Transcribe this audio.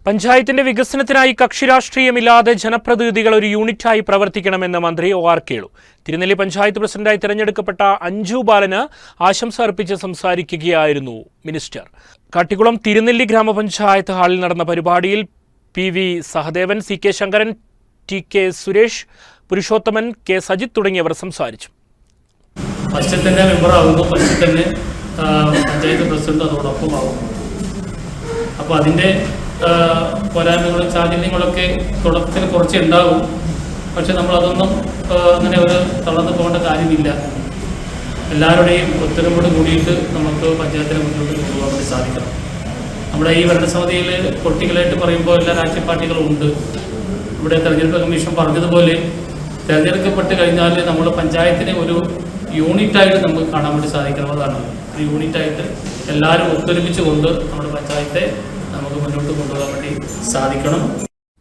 പഞ്ചായത്തിന്റെ വികസനത്തിനായി കക്ഷിരാഷ്ട്രീയമില്ലാതെ ജനപ്രതിനിധികൾ ഒരു യൂണിറ്റായി പ്രവർത്തിക്കണമെന്ന് മന്ത്രി ഒ.ആർ. കേളു തിരുനെല്ലി പഞ്ചായത്ത് പ്രസിഡന്റായി തിരഞ്ഞെടുക്കപ്പെട്ട അഞ്ജു ബാലന് ആശംസ അർപ്പിച്ച് സംസാരിക്കുകയായിരുന്നു മിനിസ്റ്റർ. കാട്ടിക്കുളം തിരുനെല്ലി ഗ്രാമപഞ്ചായത്ത് ഹാളിൽ നടന്ന പരിപാടിയിൽ P V. Sahadevan, C K. Sankaran, T K. Suresh, Purushothaman, K. Sajith തുടങ്ങിയവർ സംസാരിച്ചു. പഞ്ചായത്ത് മെമ്പറാകുന്നു, പഞ്ചായത്ത് പ്രസിഡന്റ് അതോടൊപ്പം ആകുന്നു. അപ്പോൾ അതിൻ്റെ പോരായ്മകളും ചാഞ്ചല്യങ്ങളൊക്കെ തുടക്കത്തിൽ കുറച്ച് ഉണ്ടാകും. പക്ഷെ നമ്മളതൊന്നും അങ്ങനെ ഒരു തളർന്നു പോകേണ്ട കാര്യമില്ല. എല്ലാവരുടെയും ഒത്തൊരുമയോട് കൂടിയിട്ട് നമുക്ക് പഞ്ചായത്തിനെ മുന്നോട്ട് കൊണ്ടുപോകാൻ വേണ്ടി സാധിക്കണം. നമ്മുടെ ഈ ഭരണസമിതിയിൽ പൊട്ടികളായിട്ട് പറയുമ്പോൾ എല്ലാ രാഷ്ട്രീയ പാർട്ടികളും ഉണ്ട്. ഇവിടെ തെരഞ്ഞെടുപ്പ് കമ്മീഷൻ പറഞ്ഞതുപോലെ തിരഞ്ഞെടുക്കപ്പെട്ട് കഴിഞ്ഞാൽ നമ്മൾ പഞ്ചായത്തിനെ ഒരു യൂണിറ്റായിട്ട് നമുക്ക് കാണാൻ വേണ്ടി സാധിക്കുന്നതാണ്. ഒരു യൂണിറ്റായിട്ട് എല്ലാവരും ഒത്തൊരുമിച്ച് കൊണ്ട് നമ്മുടെ പഞ്ചായത്തെ നമുക്ക് മുന്നോട്ട് കൊണ്ടുപോകാൻ വേണ്ടി സാധിക്കണം.